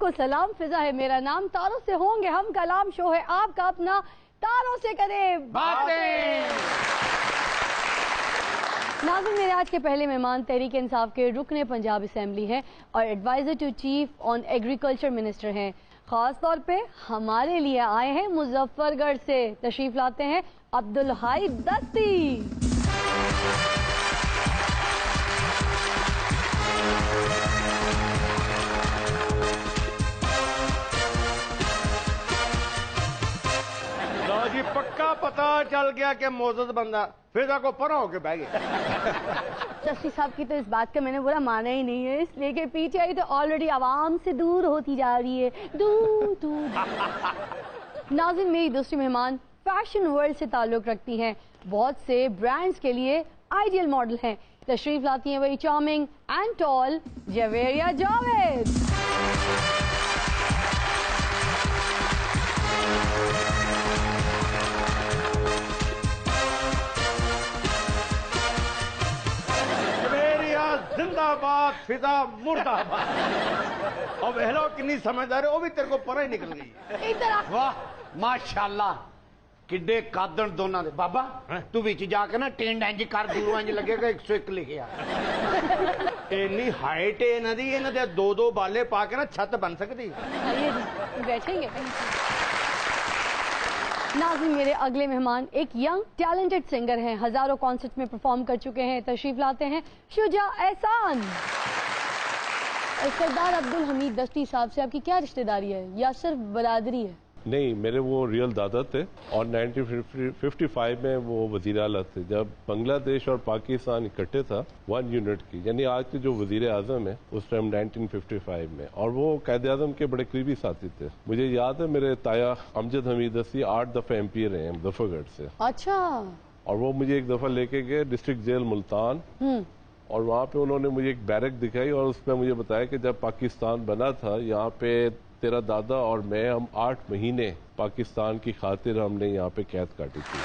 को सलाम, फिजा है मेरा नाम, तारों से होंगे हम कलाम, शो है आपका अपना, तारों से करें बातें। नाज़रीन, मेरे आज के पहले मेहमान तहरीक इंसाफ के रुकने पंजाब असेंबली हैं और adviser to chief on agriculture minister हैं। ख़ास तौर पे हमारे लिए आए हैं मुजफ्फरगढ़ से। तशरीफ़ लाते हैं अब्दुल हाई दस्ती। जी पक्का पता चल गया कि मोअज़्ज़ज़ बंदा फिजा को परा होके बह गया। दस्ती साहब की तो इस बात का मैंने बुरा माना ही नहीं है, इसलिए कि पीछे आई तो ऑलरेडी आवाम से दूर होती जा रही है, दूर दूर। नाज़रीन, मेरी दूसरी मेहमान फैशन वर्ल्ड से ताल्लुक रखती हैं, बहुत से ब्रांड्स के लिए आइडियल मॉडल हैं। तशरीफ लाती हैं वही charming and tall Javeria Javed. जिंदाबाद, फिजा मुर्दाबाद। अब हेलो कितनी समझदार है, वो भी तेरे को परा ही निकल गई। वाह माशाल्लाह, किड्डे कादन दोनों दे। बाबा तू विच जाके ना टेंड इंज कर, दूरों इंज लगेगा 101 लिखिया। इन्नी हाइट है इन्हां दी, इन्हां दे दो दो बाले पा के ना छत बन सकती। बैठेंगे। नाज़रीन, मेरे अगले मेहमान एक यंग टैलेंटेड सिंगर हैं, हजारों कॉन्सर्ट में परफॉर्म कर चुके हैं। तशरीफ लाते हैं शुजा एहसान। सरदार अब्दुल हमीद दस्ती साहब से आपकी क्या रिश्तेदारी है या सिर्फ बरादरी है? नहीं, मेरे वो रियल दादा थे और 1955 में वो वजीर आला थे जब बांग्लादेश और पाकिस्तान इकट्ठे था 1 यूनिट की, यानी आज के जो वजीर आजम है उस टाइम 1955 में, और वो कायद आजम के बड़े करीबी साथी थे। मुझे याद है मेरे ताया अमजद हमीद दस्ती 8 दफे MP रहे हैं मुजफ्फरगढ़ से। अच्छा। और वो मुझे एक दफा लेके गए डिस्ट्रिक्ट जेल मुल्तान, और वहाँ पे उन्होंने मुझे एक बैरक दिखाई और उसमें मुझे बताया कि जब पाकिस्तान बना था यहाँ पे तेरा दादा और मैं, हम 8 महीने पाकिस्तान की खातिर हमने यहाँ पे कैद काटी थी।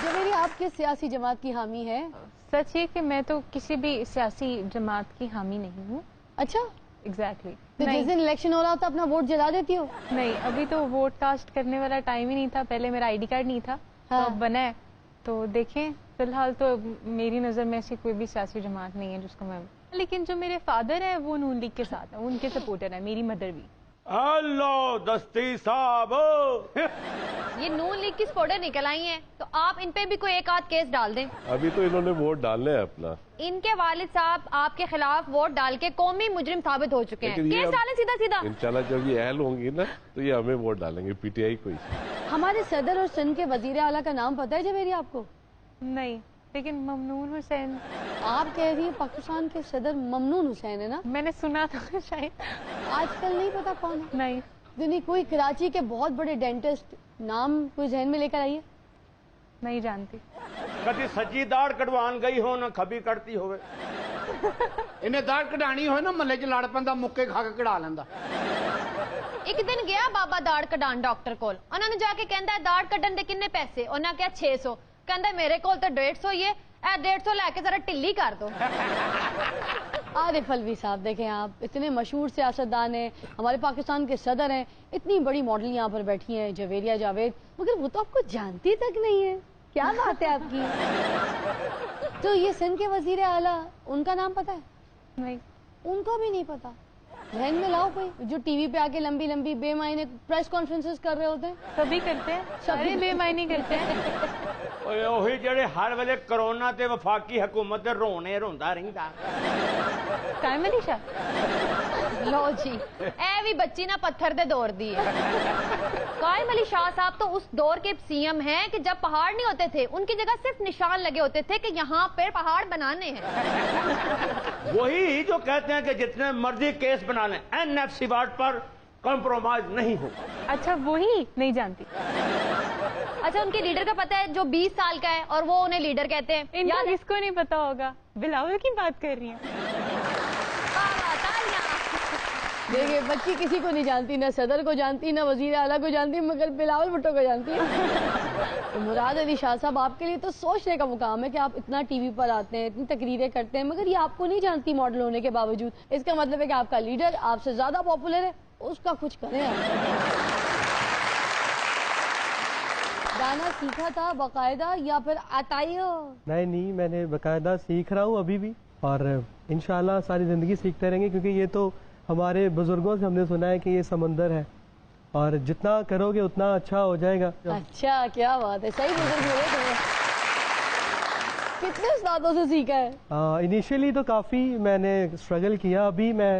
जवेरी, आपके सियासी जमात की हामी है? सच ये कि मैं तो किसी भी सियासी जमात की हामी नहीं हूँ। अच्छा, एग्जैक्टली। तो जिस दिन इलेक्शन हो रहा था अपना वोट जला देती हो? नहीं, अभी तो वोट कास्ट करने वाला टाइम ही नहीं था। पहले मेरा ID कार्ड नहीं था। हाँ। तो अब बना है, तो देखें। फिलहाल तो मेरी नज़र में ऐसी कोई भी सियासी जमात नहीं है जिसको मैं, लेकिन जो मेरे फादर हैं वो नून लीग के साथ है, उनके सपोर्टर है। मेरी मदर भी। हेलो दस्ती साहब, ये नून लीग की सपोर्टर निकल आई हैं, तो आप इन पे भी कोई एक आध केस डाल दें। अभी तो इन्होंने वोट डालने हैं अपना। इनके वालिद साहब आपके खिलाफ वोट डाल के कौमी मुजरिम साबित हो चुके हैं। केस डालें सीधा सीधा। इंशाल्लाह जब ये अहल होंगी ना तो ये हमें वोट डालेंगे, PTI को ही। हमारे सदर और सिंध के वजीर आला का नाम पता है जवेरी आपको? नहीं, लेकिन ममनून हुसैन। आप कह रही है पाकिस्तान के सदर ममनून हुसैन है ना? मैंने सुना था शायद। आजकल नहीं पता कौन है? नहीं। नहीं, कोई कराची के बहुत बड़े डेंटिस्ट, नाम कोई जहन में लेकर आइए। नहीं जानती। कभी सच्ची दाढ़ कटवान गई हो ना खबी कटती होवे। इन्हें दाढ़ कढ़ानी हो ना महल्ले च लड़ पैंदा, मुक्के खा के कढ़ा लेंदा। एक दिन गया बाबा दाढ़ कढ़ान डॉक्टर कोल, उन्होंने जाके कहंदा दाढ़ कढ़न दे किन्ने पैसे? उन्हें कहा 600। कहंदा मेरे कोल तो 150 ही है, 150 लेके जरा ढिल्ली कर दो। आरिफ अलवी साहब, देखें आप इतने मशहूर सियासतदान हैं, हमारे पाकिस्तान के सदर हैं, इतनी बड़ी मॉडल यहाँ पर बैठी हैं जवेरिया जावेद, मगर वो तो आपको जानती तक नहीं है। क्या बात है आपकी? तो ये सिंध के वजीर आला, उनका नाम पता है? नहीं। उनको भी नहीं पता? ध्यान में लाओ कोई जो टीवी पे आके लंबी लंबी बेमायने प्रेस कॉन्फ्रेंसेस कर रहे होते हैं। सभी करते हैं, सारे बेमायने करते हैं। ओही जेड़े हर वेले कोरोना ते वफाकी हुकूमत दे रोने रोंदा रहिंदा। कायम अली शाह। लो जी, ए भी बच्ची ना पत्थर दे दौर दी है। कायम अली शाह साहब तो उस दौर के CM हैं कि जब पहाड़ नहीं होते थे, उनकी जगह सिर्फ निशान लगे होते थे कि यहाँ पे पहाड़ बनाने हैं। वही जो कहते हैं कि जितने मर्जी केस बना लें, NFC वार्ड पर कॉम्प्रोमाइज नहीं हो। अच्छा, वही नहीं जानती। अच्छा, उनके लीडर का पता है जो 20 साल का है और वो उन्हें लीडर कहते हैं? इनको किसको नहीं पता होगा? बिलावल की बात कर रही है। देखिए बच्ची किसी को नहीं जानती, ना सदर को जानती, ना वजीर आला को जानती, मगर बिलावल भुट्टो को जानती है। तो मुराद अली शाह साहब, आपके लिए तो सोचने का मुकाम है कि आप इतना टीवी पर आते हैं, इतनी तकरीरें करते हैं, मगर ये आपको नहीं जानती मॉडल होने के बावजूद। इसका मतलब है कि आपका लीडर आपसे ज्यादा पॉपुलर है, उसका कुछ करें आप। गाना सीखा था बाकायदा या फिर आताइयो? नहीं, मैंने बाकायदा सीख रहा हूँ अभी भी, और इंशाल्लाह सारी ज़िंदगी सीखते रहेंगे, क्योंकि ये तो हमारे बुजुर्गों से हमने सुना है कि ये समंदर है और जितना करोगे उतना अच्छा हो जाएगा। अच्छा, क्या बात है, सही बुजुर्ग हुए तुम्हें। कितने उस्तादों से सीखा है? इनिशियली तो काफ़ी मैंने स्ट्रगल किया। अभी मैं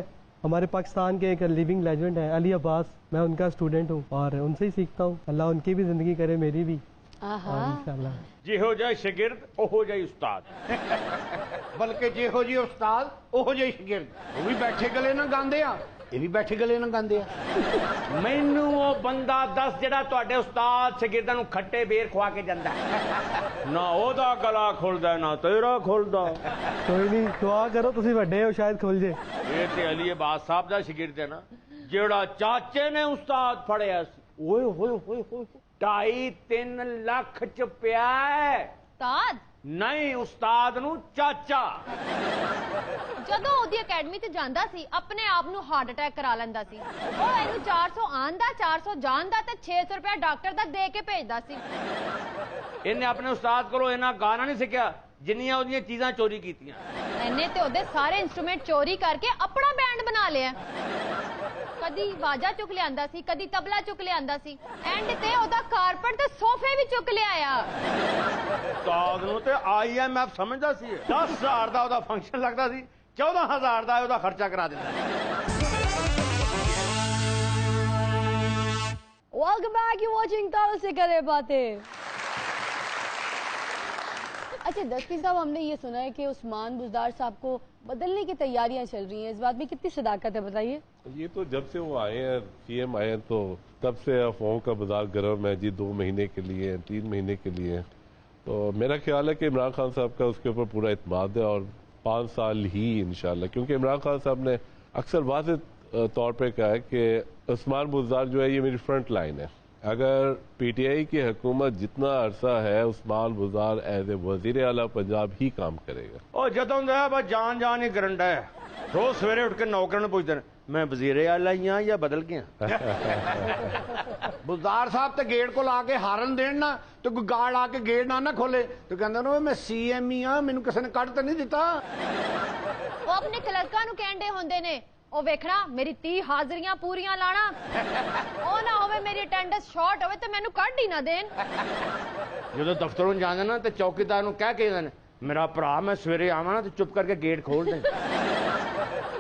हमारे पाकिस्तान के एक लिविंग लेजेंड है अली अब्बास, मैं उनका स्टूडेंट हूँ और उनसे ही सीखता हूँ। अल्लाह उनकी भी ज़िंदगी करे, मेरी भी, और इंशाल्लाह। जी हो जाए शागिर्द ओ हो जाए उस्ताद। बल्कि जे हो जी उस्ताद ਉਹ ਜਿਹੇ ਸ਼ਾਗਿਰਦ, ਉਹ ਵੀ ਬੈਠੇ ਗਲੇ ਨਾ ਗਾਉਂਦੇ ਆ, ਇਹ ਵੀ ਬੈਠੇ ਗਲੇ ਨਾ ਗਾਉਂਦੇ ਆ। ਮੈਨੂੰ ਉਹ ਬੰਦਾ ਦੱਸ ਜਿਹੜਾ ਤੁਹਾਡੇ ਉਸਤਾਦ ਸ਼ਾਗਿਰਦਾਂ ਨੂੰ ਖੱਟੇ ਬੇਰ ਖਵਾ ਕੇ ਜਾਂਦਾ। ਨਾ ਉਹਦਾ ਗਲਾ ਖੁੱਲਦਾ ਨਾ ਤੇਰਾ ਖੁੱਲਦਾ। कोई नहीं, दुआ करो, तुसी ਵੱਡੇ ਹੋ, शायद खुल जे। ਇਹ ਤੇ ਅਲੀ ਅਬਾਸ ਸਾਹਿਬ ਦਾ ਸ਼ਾਗਿਰਦ ਹੈ ਨਾ, ਜਿਹੜਾ ਚਾਚੇ ਨੇ ਉਸਤਾਦ ਫੜਿਆ ਸੀ। ਓਏ ਹੋਏ ਹੋਏ ਹੋਏ, 2.5-3 ਲੱਖ ਚ ਪਿਆ ਹੈ। ਉਸਤਾਦ ਨਹੀਂ, ਉਸਤਾਦ ਨੂੰ ਚਾਚਾ। ਜਦੋਂ ਉਹਦੀ ਅਕੈਡਮੀ 'ਚ ਜਾਂਦਾ ਸੀ ਆਪਣੇ ਆਪ ਨੂੰ ਹਾਰਟ ਅਟੈਕ ਕਰਾ ਲੈਂਦਾ ਸੀ। ਉਹ ਇਹਨੂੰ 400 ਆਉਣ ਦਾ, 400 ਜਾਣ ਦਾ ਤੇ 600 ਰੁਪਇਆ ਡਾਕਟਰ ਦਾ ਦੇ ਕੇ ਭੇਜਦਾ ਸੀ। ਇਹਨੇ ਆਪਣੇ ਉਸਤਾਦ ਕੋਲੋਂ ਇਹਨਾਂ ਗਾਣਾ ਨਹੀਂ ਸਿੱਖਿਆ ਜਿੰਨੀਆਂ ਉਹਦੀਆਂ ਚੀਜ਼ਾਂ ਚੋਰੀ ਕੀਤੀਆਂ। ਇਹਨੇ ਤੇ ਉਹਦੇ ਸਾਰੇ ਇਨਸਟਰੂਮੈਂਟ ਚੋਰੀ ਕਰਕੇ ਆਪਣਾ ਬੈਂਡ ਬਣਾ ਲਿਆ। ਕਦੀ ਵਾਜਾ ਚੁੱਕ ਲਿਆਂਦਾ ਸੀ, ਕਦੀ ਤਬਲਾ ਚੁੱਕ ਲਿਆਂਦਾ ਸੀ, ਐਂਡ ਤੇ ਉਹਦਾ ਕਾਰਪਟ ਤੇ ਸੋਫੇ ਵੀ ਚੁੱਕ ਲਿਆਇਆ। ਉਸਤਾਦ ਨੂੰ ਤੇ IMF ਸਮਝਦਾ ਸੀ। 10,000 ਦਾ ਉਹਦਾ ਫੰਕਸ਼ਨ ਲੱਗਦਾ ਸੀ, 14,000 ਦਾ ਉਹਦਾ ਖਰਚਾ ਕਰਾ ਦਿੰਦਾ। Welcome back, you're watching तारों से करे बातें। अच्छा दस्तगी साहब, हमने ये सुना है कि उस्मान बुज़दार साहब को बदलने की तैयारियां चल रही हैं, इस बात में कितनी सदाकत है, बताइए। ये तो जब से वो आए हैं, CM आए हैं, तो तब से अफवाहों का बाजार गर्म है जी। 2 महीने के लिए, 3 महीने के लिए। तो मेरा ख्याल है कि इमरान खान साहब का उसके ऊपर पूरा इत्मीनान है और 5 साल ही इंशाल्लाह, क्योंकि इमरान खान साहब ने अक्सर वाज़ेह तौर पे कहा है कि उस्मान बुज़दार जो है ये मेरी फ्रंट लाइन है। अगर PTI की हुकूमत जितना अरसा है, उस्मान बुज़दार एज ए वज़ीर आला पंजाब ही काम करेगा। और जदों ਦਾ ਬਸ ਜਾਨ ਹੀ ਗਰੰਡਾ ਹੈ। ਰੋਜ਼ ਸਵੇਰੇ ਉੱਠ ਕੇ ਨੌਕਰਾਂ ਨੂੰ ਪੁੱਛਦੇ ਨੇ ਮੈਂ ਵਜ਼ੀਰ ਆਲਾ ਹੀ ਹਾਂ ਜਾਂ ਬਦਲ ਗਿਆ। ਬੁਜ਼ਦਾਰ ਸਾਹਿਬ ਤੇ ਗੇਟ ਕੋਲ ਆ ਕੇ ਹਾਰਨ ਦੇਣ ਨਾ, ਤੇ ਕੋਈ ਗਾਰਡ ਆ ਕੇ ਗੇਟ ਨਾ ਖੋਲੇ ਤੇ ਕਹਿੰਦਾ ਨਾ ਮੈਂ CM ਹੀ ਆ, ਮੈਨੂੰ ਕਿਸੇ ਨੇ ਕੱਢ ਤਾਂ ਨਹੀਂ ਦਿੱਤਾ। ਉਹ ਆਪਣੇ ਕਲਰਕਾਂ ਨੂੰ ਕਹਿੰਦੇ ਹੁੰਦੇ ਨੇ, ਉਹ ਵੇਖਣਾ ਮੇਰੀ 30 ਹਾਜ਼ਰੀਆਂ ਪੂਰੀਆਂ ਲਾਣਾ, ਉਹ ਨਾ ਹੋਵੇ ਮੇਰੀ ਅਟੈਂਡੈਂਸ ਸ਼ਾਰਟ ਹੋਵੇ ਤੇ ਮੈਨੂੰ ਕੱਢ ਹੀ ਨਾ ਦੇਣ। ਜਦੋਂ ਦਫ਼ਤਰੋਂ ਜਾਂਦੇ ਨਾ ਤੇ ਚੌਕੀਦਾਰ ਨੂੰ ਕਹਿ ਕੇ ਜਾਂਦੇ ਨੇ ਮੇਰਾ ਭਰਾ ਮੈਂ ਸਵੇਰੇ ਆਵਾਂ ਨਾ ਤੇ ਚੁੱਪ ਕਰਕੇ ਗੇਟ ਖੋਲ ਦੇ।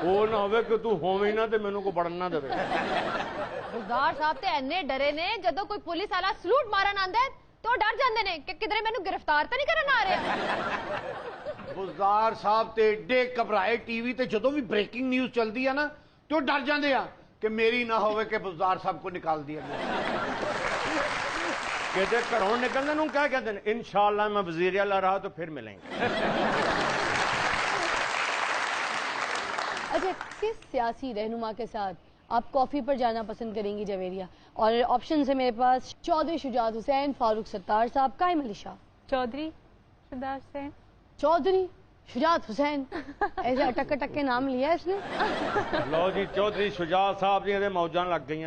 ਉਹ ਨਾ ਹੋਵੇ ਕਿ ਤੂੰ ਹੋਵੇਂ ਨਾ ਤੇ ਮੈਨੂੰ ਕੋ ਪੜਨ ਨਾ ਦੇਵੇ। ਬੁਜ਼ਦਾਰ ਸਾਹਿਬ ਤੇ ਇੰਨੇ ਡਰੇ ਨੇ, ਜਦੋਂ ਕੋਈ ਪੁਲਿਸ ਵਾਲਾ ਸਲੂਟ ਮਾਰਨ ਆਂਦਾ ਤਾਂ ਡਰ ਜਾਂਦੇ ਨੇ ਕਿ ਕਿਧਰੇ ਮੈਨੂੰ ਗ੍ਰਿਫਤਾਰ ਤਾਂ ਨਹੀਂ ਕਰਨ ਆ ਰਿਹਾ। ਬੁਜ਼ਦਾਰ ਸਾਹਿਬ ਤੇ ਏਡੇ ਘਬਰਾਏ ਟੀਵੀ ਤੇ ਜਦੋਂ ਵੀ ਬ੍ਰੇਕਿੰਗ ਨਿਊਜ਼ ਚਲਦੀ ਆ ਨਾ ਤੇ ਉਹ ਡਰ ਜਾਂਦੇ ਆ ਕਿ ਮੇਰੀ ਨਾ ਹੋਵੇ ਕਿ ਬੁਜ਼ਦਾਰ ਸਾਹਿਬ ਕੋ ਨਿਕਾਲ ਦਿਆ ਗਿਆ। कहते घरों निकलने नूं क्या कहते हैं इंशाअल्लाह मैं वजीर आला रहा तो फिर मिलेंगे। अच्छा, किस सियासी रहनुमा के साथ आप कॉफी पर जाना पसंद करेंगी जवेरिया? और ऑप्शन है मेरे पास चौधरी शुजात हुसैन, फारूक सत्तार साहब, कायम अली शाह। चौधरी शुजात हुसैन। चौधरी शुजात हुसैन, ऐसे अटक अटक के नाम लिया इसने। लो जी, चौधरी शुजात साहब जी मौजां लग गई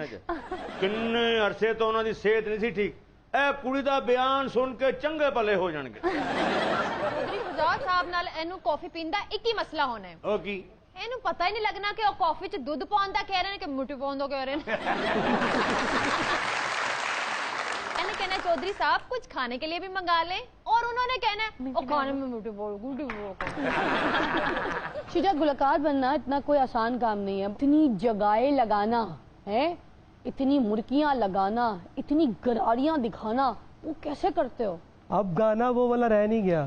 किन्ने अरसे तो उन्होंने सेहत नहीं सी ठीक। ਇਹ ਕੁੜੀ ਦਾ ਬਿਆਨ ਸੁਣ ਕੇ ਚੰਗੇ ਭਲੇ ਹੋ ਜਾਣਗੇ। ਚੌਧਰੀ ਸ਼ੁਜਾਤ ਸਾਹਿਬ ਨਾਲ ਇਹਨੂੰ ਕਾਫੀ ਪੀਣ ਦਾ ਇੱਕ ਹੀ ਮਸਲਾ ਹੋਣਾ ਹੈ। ਉਹ ਕੀ? ਇਹਨੂੰ ਪਤਾ ਹੀ ਨਹੀਂ ਲੱਗਣਾ ਕਿ ਉਹ ਕਾਫੀ 'ਚ ਦੁੱਧ ਪਾਉਣ ਦਾ ਕਹਿ ਰਹੇ ਨੇ ਕਿ ਮਿੱਠੀ ਪਾਉਣ ਦਾ ਕਹਿ ਰਹੇ ਨੇ। ਇਹਨੇ कहना चौधरी साहब कुछ खाने के लिए भी मंगा लें, और उन्होंने कहना है और खाने में मिठी बोल गुडी बोल। शुजा, गुलकार बनना इतना कोई आसान काम नहीं है। इतनी जगाए लगाना है, इतनी मुर्कियां लगाना, इतनी गरारियां दिखाना, वो कैसे करते हो? अब गाना वो वाला रह नहीं गया,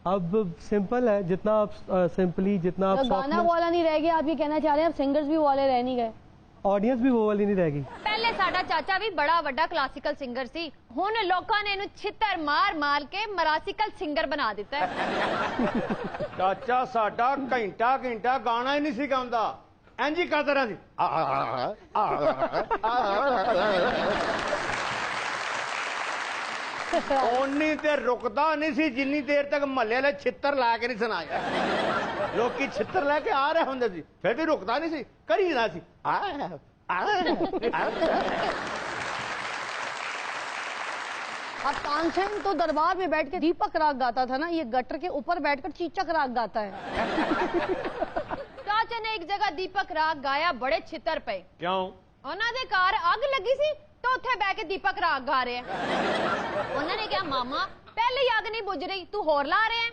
अब सिंपल है। जितना आप सिंपली, जितना आप गाना वाला नहीं रह गया, आप ये कहना चाह रहे हैं अब सिंगर्स भी वाले रह नहीं गए, ऑडियंस भी वो वाली नहीं रहेगी। ਪਹਿਲੇ ਸਾਡਾ ਚਾਚਾ ਵੀ ਬੜਾ ਵੱਡਾ ਕਲਾਸਿਕਲ ਸਿੰਗਰ ਸੀ, ਹੁਣ ਲੋਕਾਂ ਨੇ ਇਹਨੂੰ ਛਿੱਤਰ ਮਾਰ ਮਾਰ ਕੇ ਮਰਾਸੀਕਲ ਸਿੰਗਰ ਬਣਾ ਦਿੱਤਾ ਹੈ। ਚਾਚਾ ਸਾਡਾ ਘੰਟਾ ਘੰਟਾ ਗਾਣਾ ਹੀ ਨਹੀਂ ਸੀ ਗਾਉਂਦਾ, ਇੰਜ ਹੀ ਕਰਦਾ ਰਿਹਾ ਸੀ ਓਨੀ ਤੇ ਰੁਕਦਾ ਨਹੀਂ ਸੀ ਜਿੰਨੀ ਦੇਰ ਤੱਕ ਮਹੱਲੇ ਵਾਲੇ ਛਿੱਤਰ ਲਾ ਕੇ ਨਹੀਂ ਸੁਣਾਇਆ ਲੋਕੀ ਛਿੱਤਰ ਲੈ ਕੇ ਆ ਰਹੇ ਹੁੰਦੇ ਸੀ ਫਿਰ ਵੀ ਰੁਕਦਾ ਨਹੀਂ ਸੀ ਕਰੀ ਨਾ ਸੀ अब तानसेन तो दरबार में बैठ के दीपक राग गाता था ना, ये गटर के ऊपर बैठकर चीचक राग गाता है। ਚਾਚਾ ਨੇ ਇੱਕ ਜਗ੍ਹਾ ਦੀਪਕ ਰਾਗ ਗਾਇਆ, ਬੜੇ ਛਿੱਤਰ ਪਏ। ਕਿਉਂ? ਉਹਨਾਂ ਦੇ ਘਰ ਅੱਗ ਲੱਗੀ ਸੀ ਤਾਂ ਉੱਥੇ ਬਹਿ ਕੇ ਦੀਪਕ ਰਾਗ ਗਾ ਰਿਹਾ। ਉਹਨਾਂ ਨੇ ਕਿਹਾ ਮਾਮਾ ਪਹਿਲੇ ਹੀ ਅੱਗ ਨਹੀਂ ਬੁਝ ਰਹੀ, ਤੂੰ ਹੋਰ ਲਾ ਰਿਹਾ।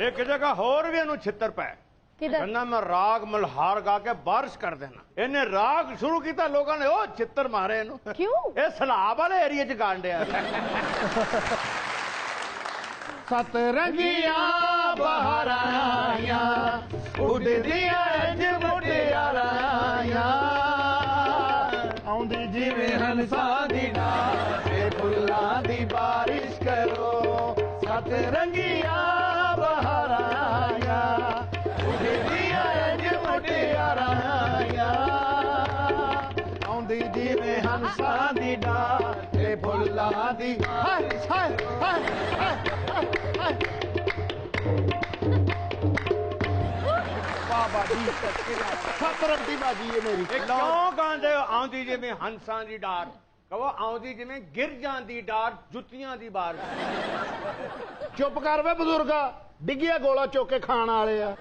ਇੱਕ ਜਗ੍ਹਾ ਹੋਰ ਵੀ ਇਹਨੂੰ ਛਿੱਤਰ ਪੈ ਕਹਿੰਦਾ ਮੈਂ ਰਾਗ ਮਲਹਾਰ ਗਾ ਕੇ ਬਾਰਿਸ਼ ਕਰ ਦੇਣਾ। ਇਹਨੇ ਰਾਗ ਸ਼ੁਰੂ ਕੀਤਾ, ਲੋਕਾਂ ਨੇ ਉਹ ਛਿੱਤਰ ਮਾਰੇ ਇਹਨੂੰ। क्यों? ਇਹ ਸਲਾਬ ਵਾਲੇ ਏਰੀਏ 'ਚ ਗਾਣ ਡਿਆ। ਸਤਰੰਗੀਆਂ ਬਹਾਰਾਂ ਆਈਆਂ ਉੱਡਦੀਆਂ ਇੰਜ ਮੁਟਿਆਰਾਂ ਆਈਆਂ ਆਉਂਦੀ ਜਿਵੇਂ ਹੰਸਾਂ ਦੀ ਨਾਚ ਤੇ ਫੁੱਲਾਂ ਦੀ ਬਾਰਿਸ਼ ਕਰੋ। ਸਤਰੰਗੀਆਂ ਬਹਾਰਾਂ ਆਈਆਂ ਉੱਡਦੀਆਂ ਇੰਜ ਮੁਟਿਆਰਾਂ ਆਈਆਂ ਆਉਂਦੀ ਜਿਵੇਂ ਹੰਸਾਂ ਦੀ ਨਾਚ ਤੇ ਫੁੱਲਾਂ ਦੀ ਬਾਰਿਸ਼ ਸਤਰੰਗੀ ਬਾਜੀ ਹੈ ਮੇਰੀ। ਕਿਉਂ ਗਾਉਂਦੇ ਹੋ ਆਉਂਦੀ ਜਿਵੇਂ ਹੰਸਾਂ ਦੀ ਡਾਰ? ਕਹੋ ਆਉਂਦੀ ਜਿਵੇਂ ਗਿਰ ਜਾਂਦੀ ਡਾਰ ਜੁੱਤੀਆਂ ਦੀ ਬਾਰ। ਚੁੱਪ ਕਰ ਵੇ ਬਜ਼ੁਰਗਾ, ਡਿੱਗਿਆ ਗੋਲਾ ਚੁੱਕ ਕੇ ਖਾਣ ਵਾਲੇ ਆ।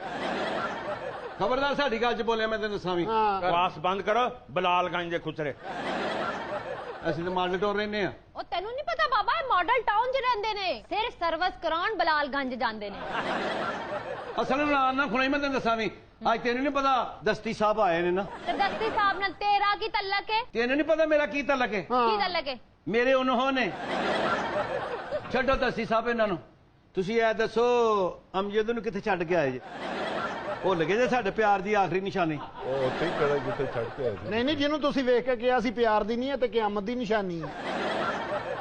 ਖਬਰਦਾਰ ਸਾਡੀ ਗੱਲ 'ਚ ਬੋਲਿਆ ਮੈਂ ਤੈਨੂੰ ਦੱਸਾਂ ਵੀ। ਬਕਵਾਸ ਬੰਦ ਕਰੋ, ਬਲਾਲਗੰਜ ਦੇ ਖੁਚਰੇ। ਅਸੀਂ ਤਾਂ ਮਾਡਲ ਟਾਊਨ ਰਹਿੰਦੇ ਆ। ਉਹ ਤੈਨੂੰ ਨਹੀਂ ਪਤਾ ਬਾਬਾ, ਇਹ ਮਾਡਲ ਟਾਊਨ 'ਚ ਰਹਿੰਦੇ ਨੇ, ਸਿਰਫ ਸਰਵਿਸ ਕਰਾਉਣ ਬਲਾਲਗੰਜ ਜਾਂਦੇ ਨੇ। ਅਸਲ ਨਾਲ ਨਾ ਖੁਣਾਈ ਮੈਂ ਤੈਨੂੰ ਦੱਸਾਂ ਵੀ, ਅੱਜ ਤੈਨੂੰ ਨਹੀਂ ਪਤਾ ਦਸਤੀ ਸਾਹਿਬ ਆਏ ਨੇ ਨਾ। ਤੇ ਦਸਤੀ ਸਾਹਿਬ ਨਾਲ ਤੇਰਾ ਕੀ ਤਲਕ ਹੈ? ਤੈਨੂੰ ਨਹੀਂ ਪਤਾ ਮੇਰਾ ਕੀ ਤਲਕ ਹੈ? ਕੀ ਤਲਕ ਹੈ? ਮੇਰੇ ਉਹਨਾਂ ਨੇ। ਛੱਡੋ ਦਸਤੀ ਸਾਹਿਬ ਇਹਨਾਂ ਨੂੰ, ਤੁਸੀਂ ਇਹ ਦੱਸੋ ਅਮਜਦ ਨੂੰ ਕਿੱਥੇ ਛੱਡ ਕੇ ਆਏ ਜੇ? ਭੁੱਲ ਗਏ ਜੇ ਸਾਡੇ ਪਿਆਰ ਦੀ ਆਖਰੀ ਨਿਸ਼ਾਨੀ? ਉਹ ਉੱਥੇ ਹੀ ਖੜਾ ਜਿੱਥੇ ਛੱਡ ਕੇ ਆਏ ਸੀ। ਨਹੀਂ ਜਿਹਨੂੰ ਤੁਸੀਂ ਵੇਖ ਕੇ ਕਿਹਾ ਸੀ ਪਿਆਰ ਦੀ ਨਹੀਂ ਹੈ ਤੇ ਕਿਆਮਤ ਦੀ ਨਿਸ਼ਾਨੀ ਹੈ।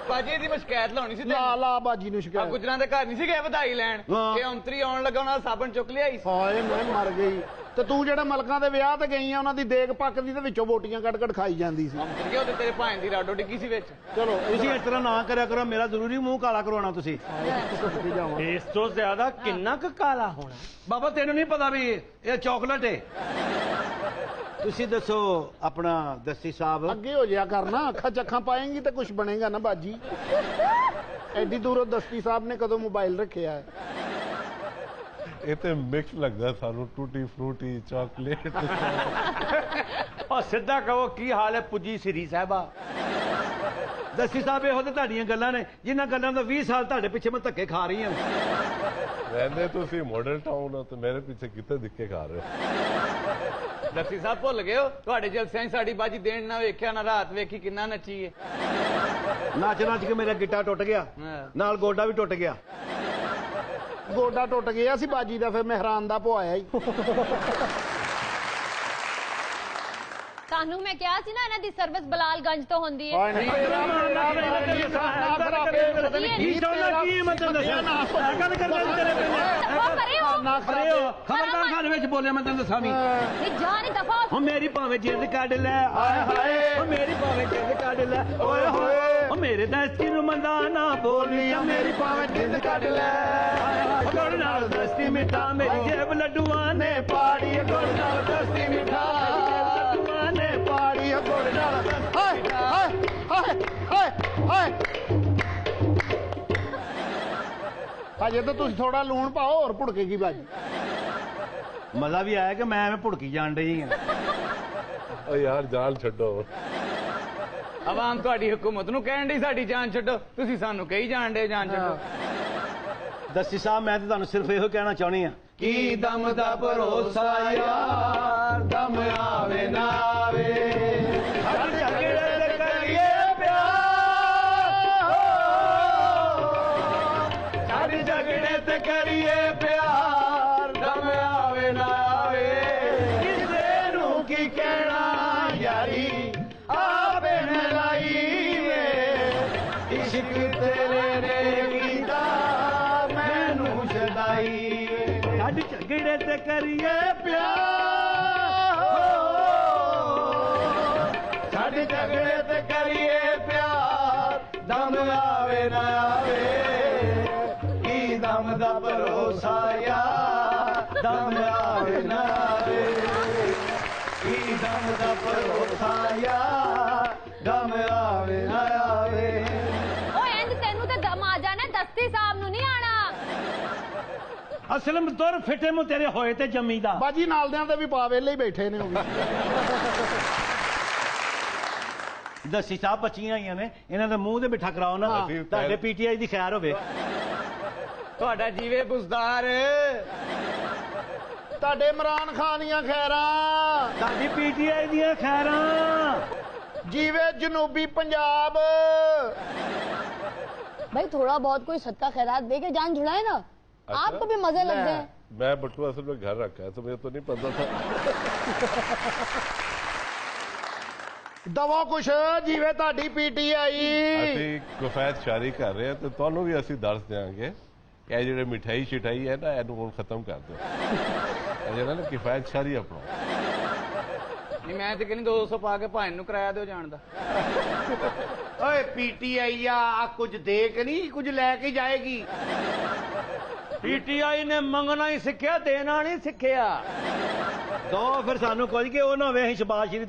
ਬਾਜੀ ਦੀ ਸ਼ਿਕਾਇਤ ਲਾਉਣੀ ਸੀ। ਲਾ ਬਾਜੀ ਨੂੰ ਸ਼ਿਕਾਇਤ। ਗੁਜਰਾਂ ਦੇ ਘਰ ਨਹੀਂ ਸੀ ਗਏ ਵਧਾਈ ਲੈਣ ਕਿ ਔਂਤਰੀ ਆਉਣ ਲੱਗਾ, ਉਹਨਾਂ ਦਾ ਸਾਬਣ ਚੁੱਕ ਲਿਆਈ। ਹਾਏ ਮੈਂ ਮਰ ਗਈ। ਤੇ ਤੂੰ ਜਿਹੜੇ ਮਲਕਾਂ ਦੇ ਵਿਆਹ ਤੇ ਗਈ ਆ ਉਹਨਾਂ ਦੀ ਦੇਗ ਪੱਕਦੀ ਤੇ ਵਿੱਚੋਂ ਬੋਟੀਆਂ ਕੱਢ ਕੱਢ ਖਾਈ ਜਾਂਦੀ ਸੀ। ਔਂਤਰੀ ਉਹ ਤੇ ਤੇਰੇ ਭਾਂ ਦੀ ਰਾਡੋ ਡਿੱਗੀ ਸੀ ਵਿੱਚ। ਚਲੋ ਤੁਸੀਂ ਇਸ ਤਰ੍ਹਾਂ ਨਾ ਕਰਿਆ ਕਰੋ, ਮੇਰਾ ਜ਼ਰੂਰੀ ਮੂੰਹ ਕਾਲਾ ਕਰਵਾਉਣਾ ਤੁਸੀਂ। ਇਸ ਤੋਂ ਜ਼ਿਆਦਾ ਕਿੰਨਾ ਕੁ ਕਾਲਾ ਹੋਣਾ? ਬਾਬਾ ਤੈਨੂੰ ਨਹੀਂ ਪਤਾ ਵੀ ਇਹ ਚਾਕਲੇਟ ਹੈ? ਤੁਸੀਂ ਦੱਸੋ ਆਪਣਾ ਦਸਤੀ ਸਾਹਿਬ। ਅੱਗੇ ਹੋ ਜਾਇਆ ਕਰਨਾ, ਅੱਖਾਂ ਚੱਖਾਂ ਪਾਏਂਗੀ ਤੇ ਕੁਝ ਬਣੇਗਾ ਨਾ ਬਾਜੀ। ਐਡੀ ਦੂਰੋਂ ਦਸਤੀ ਸਾਹਿਬ ਨੇ ਕਦੋਂ ਮੋਬਾਈਲ ਰੱਖਿਆ ਹੈ? ਇਹ ਤੇ ਮਿਕਸ ਲੱਗਦਾ ਸਾਨੂੰ, ਟੂਟੀ ਫਰੂਟੀ ਚਾਕਲੇਟ। ਉਹ ਸਿੱਧਾ ਕਹੋ ਕੀ ਹਾਲ ਹੈ ਪੁੱਜੀ ਸ੍ਰੀ ਸਾਹਿਬਾ? ਦਸਤੀ ਸਾਹਿਬ ਇਹੋ ਤੇ ਤੁਹਾਡੀਆਂ ਗੱਲਾਂ ਨੇ ਜਿਨ੍ਹਾਂ ਗੱਲਾਂ ਦਾ 20 ਸਾਲ ਤੁਹਾਡੇ ਪਿੱਛੇ ਮੈਂ ਧੱਕੇ ਖਾ ਰਹੀ ਹਾਂ। ਰਹਿੰਦੇ ਤੁਸੀਂ ਮਾਡਲ ਟਾਊਨ ਹੋ ਤੇ ਮੇਰੇ ਪਿੱਛੇ ਕਿੱਥੇ ਧੱਕੇ ਖਾ ਰਹੇ ਹੋ? ਦਸਤੀ ਸਾਹਿਬ ਭੁੱਲ ਗਏ ਹੋ, ਤੁਹਾਡੇ ਜਲਸਿਆਂ 'ਚ ਸਾਡੀ ਬਾਜੀ ਦੇਣ ਨਾ ਵੇਖਿਆ ਨਾ ਰਾਤ ਵੇਖੀ, ਕਿੰਨਾ ਨੱਚੀ ਹੈ। ਨੱਚ ਨੱਚ ਕੇ ਮੇਰਾ ਗਿੱਟਾ ਟੁੱਟ ਗਿਆ, ਨਾਲ ਗੋਡਾ ਵੀ ਟੁੱਟ ਗਿਆ। ਗੋਡਾ ਟੁੱਟ ਗਿਆ ਸੀ ਬਾਜੀ ਦਾ, ਫਿਰ ਮਹਿਰਾਨ ਦਾ ਪਵਾਇਆ ਹੀ। ਤੁਹਾਨੂੰ ਮੈਂ ਕਿਹਾ ਸੀ ਨਾ ਇਹਨਾਂ ਦੀ ਸਰਵਿਸ ਬਲਾਲਗੰਜ ਤੋਂ ਹੁੰਦੀ ਹੈ। ਖਬਰਦਾਰ ਖਾਨ ਵਿੱਚ ਬੋਲਿਆ ਮੈਂ ਤੈਨੂੰ ਦੱਸਾਂ ਵੀ। ਨਹੀਂ ਜਾਨ ਹੀ ਦਫਾ। ਉਹ ਮੇਰੀ ਭਾਵੇਂ ਜਿੱਦ ਕੱਢ ਲੈ, ਆਏ ਹਾਏ। ਉਹ ਮੇਰੀ ਭਾਵੇਂ ਜਿੱਦ ਕੱਢ ਲੈ, ਓਏ ਹੋਏ। ਉਹ ਮੇਰੇ ਦਸਤੀ ਨੂੰ ਮੰਦਾ ਨਾ ਬੋਲੀ, ਮੇਰੀ ਭਾਵੇਂ ਜਿੱਦ ਕੱਢ ਲੈ। ਗੁੜ ਨਾਲ ਦਸਤੀ ਮਿੱਠਾ ਮੇਰੀ ਜੇਬ ਲੱਡੂਆਂ ਨੇ ਪਾੜੀ, ਗੁੜ ਨਾਲ ਦਸਤੀ ਮਿੱਠਾ ਲੱਡੂਆਂ ਨੇ ਪਾੜੀ, ਗੁੜ ਨਾਲ। ਹਾਏ ਹਾਏ ਹਾਏ ਹਾਏ ਹਾਏ। ਅਜੇ ਤਾਂ ਤੁਸੀਂ ਥੋੜਾ ਲੂਣ ਪਾਓ, ਹੋਰ ਭੁੜਕੇਗੀ ਬਾਜੀ। ਮਜ਼ਾ ਵੀ ਆਇਆ ਕਿ ਮੈਂ ਐਵੇਂ ਭੁੜਕੀ ਜਾਣ ਡਈ ਹਾਂ। ਓ ਯਾਰ ਜਾਨ ਛੱਡੋ। ਆਵਾਮ ਤੁਹਾਡੀ ਹਕੂਮਤ ਨੂੰ ਕਹਿਣ ਡਈ ਸਾਡੀ ਜਾਨ ਛੱਡੋ, ਤੁਸੀਂ ਸਾਨੂੰ ਕਹੀ ਜਾਣ ਡੇ ਜਾਨ ਛੱਡੋ। ਦਸਤੀ ਸਾਹਿਬ ਮੈਂ ਤਾਂ ਤੁਹਾਨੂੰ ਸਿਰਫ ਇਹੋ ਕਹਿਣਾ ਚਾਹੁੰਦੀ ਆ, ਕੀ ਦਮ ਦਾ ਭਰੋਸਾ ਯਾਰ, ਦਮ ਆਵੇ ਨਾ ਆਵੇ। ਹਰ ਝਗੜੇ ਤੇ ਕਰੀਏ ਪਿਆਰ, ਹਰ ਝਗੜੇ ਤੇ ਕਰੀਏ ਪਿਆਰ, ਦਮ ਆਵੇ ਨਾ ਆਵੇ। ਕਿਸੇ ਨੂੰ ਕੀ ਕਹਿਣਾ ਯਾਰੀ, ਆਵੇ ਮਲਾਈ ਵੇ, ਇਸ਼ਕ ਤੇਰੇ ਨੇ ਕੀਤਾ ਮੈਨੂੰ ਛਡਾਈ। ਹਰ ਝਗੜੇ ਤੇ ਕਰੀਏ ਪਿਆਰ, छड़ झगड़े ते करिए प्यार दम आवे ना आवे की दम दा भरोसा यार दम आवे ना आवे की दम दा भरोसा यार दम आवे ना आवे ओ इंज तेनू ते दम आ जाना दस्ती साहब नु नहीं आना असलम तुर फिटे मु तेरे होए ते जमीदा ਬਾਜੀ ਨਾਲਦਿਆਂ ਦੇ ਵੀ ਪਾ ਵੇਲੇ ਹੀ ਬੈਠੇ ਨੇ ਉਹ ਵੀ दस्सी साहब बच्चियां आईਆਂ ਨੇ ਇਹਨਾਂ ਦੇ ਮੂੰਹ ਤੇ ਬਿਠਾ ਕਰਾਓ ਨਾ ਤੁਹਾਡੇ ਪੀਟੀਆਈ ਦੀ ਖੈਰ ਹੋਵੇ ਤੁਹਾਡਾ ਜੀਵੇ ਬੁਜ਼ਦਾਰ ਤੁਹਾਡੇ ਇਮਰਾਨ ਖਾਨ ਦੀਆਂ ਖੈਰਾਂ ਤੁਹਾਡੀ ਪੀਟੀਆਈ ਦੀਆਂ ਖੈਰਾਂ ਜੀਵੇ ਜਨੂਬੀ ਪੰਜਾਬ भाई थोड़ा बहुत कोई सदका खैरात दे के जान छुड़ाए ना आपको भी मजे लग जाए मैं बटुआ असल में घर रखा है तो मुझे तो नहीं पता था ਦਵਾ ਕੁਛ ਜੀਵੇ ਤੁਹਾਡੀ ਪੀਟੀਆਈ ਅਸੀਂ ਕਫੈਤ ਜਾਰੀ ਕਰ ਰਹੇ ਹਾਂ ਤੇ ਤੁਹਾਨੂੰ ਵੀ ਅਸੀਂ ਦੱਸ ਦਿਆਂਗੇ ਕਿ ਇਹ ਜਿਹੜੇ ਮਿਠਾਈ ਸ਼ਿਠਾਈ ਹੈ ਨਾ ਇਹਨੂੰ ਹੁਣ ਖਤਮ ਕਰ ਦਿਓ ਇਹ ਜਿਹੜਾ ਨਾ ਕਫੈਤ ਜਾਰੀ ਆਪਣਾ ਨਹੀਂ ਮੈਂ ਤੇ ਕਹਿੰਦੀ 200 ਪਾ ਕੇ ਭਾਣ ਨੂੰ ਕਿਰਾਇਆ ਦਿਓ ਜਾਣ ਦਾ ਓਏ ਪੀਟੀਆਈ ਆ ਕੁਝ ਦੇ ਕੇ ਨਹੀਂ ਕੁਝ ਲੈ ਕੇ ਜਾਏਗੀ ਪੀਟੀਆਈ ਨੇ ਮੰਗਣਾ ਹੀ ਸਿੱਖਿਆ ਦੇਣਾ ਨਹੀਂ ਸਿੱਖਿਆ ਦੋ ਫਿਰ ਸਾਨੂੰ ਕੁਝ ਕਿ ਉਹ ਨਾ ਹੋਵੇ ਅਸੀਂ ਸ਼ਬਾਜ਼ ਸ਼ਰੀਫ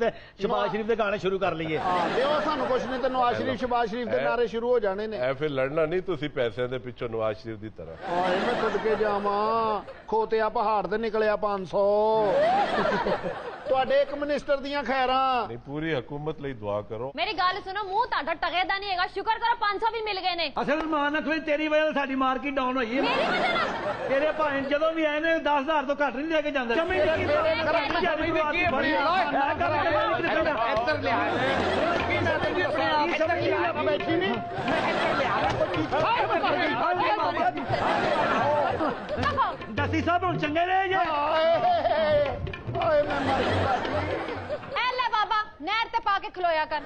ਦੇ ਗਾਣੇ ਸ਼ੁਰੂ ਕਰ ਲਈਏ ਹਾਂ ਦਿਓ ਸਾਨੂੰ ਕੁਛ ਨਹੀਂ ਤੇ ਨਵਾਜ਼ ਸ਼ਰੀਫ ਸ਼ਬਾਜ਼ ਸ਼ਰੀਫ ਦੇ ਨਾਰੇ ਸ਼ੁਰੂ ਹੋ ਜਾਣੇ ਨੇ ਐ ਫਿਰ ਲੜਨਾ ਨਹੀਂ ਤੁਸੀਂ ਪੈਸਿਆਂ ਦੇ ਪਿੱਛੋਂ ਨਵਾਜ਼ ਸ਼ਰੀਫ ਦੀ ਤਰ੍ਹਾਂ ਹਾਏ ਮੈਂ ਸਦਕੇ ਜਾਵਾਂ ਖੋਤਿਆ ਪਹਾੜ ਤੇ ਨਿਕਲਿਆ 500 ਤੁਹਾਡੇ ਇੱਕ ਮਿਨਿਸਟਰ ਦੀਆਂ ਖੈਰਾਂ ਨਹੀਂ ਪੂਰੀ ਹਕੂਮਤ ਲਈ ਦੁਆ ਕਰੋ मेरी गल सुनो मुंह ताड़ा टके दा नहीं हैगा शुक्र करो 500 भी मिल गए ने ਅਸਲ ਮਾਨ ਨਾ ਕੋਈ ਤੇਰੀ ਵਜ੍ਹਾ ਨਾਲ ਸਾਡੀ ਮਾਰਕੀਟ ਡਾਊਨ ਹੋਈ ਹੈ मेरी वजह ना ਤੇਰੇ ਭਾਵੇਂ ਜਦੋਂ ਵੀ ਆਏ ਨੇ 10000 ਤੋਂ ਘੱਟ ਨਹੀਂ ਲੈ ਕੇ ਜਾਂਦੇ ਇੱਧਰ ਲਿਆ ਬੈਠੀ ਨਹੀਂ ਦਸੀ ਸਾਹਿਬ ਹੁਣ ਚੰਗੇ ਰਹੇ ਜੇ ਹਾਏ ਮੈਂ ਮਰ ਗਈ ਬਾਜੀ ए ले बाबा नहर ते पा के खलोया कर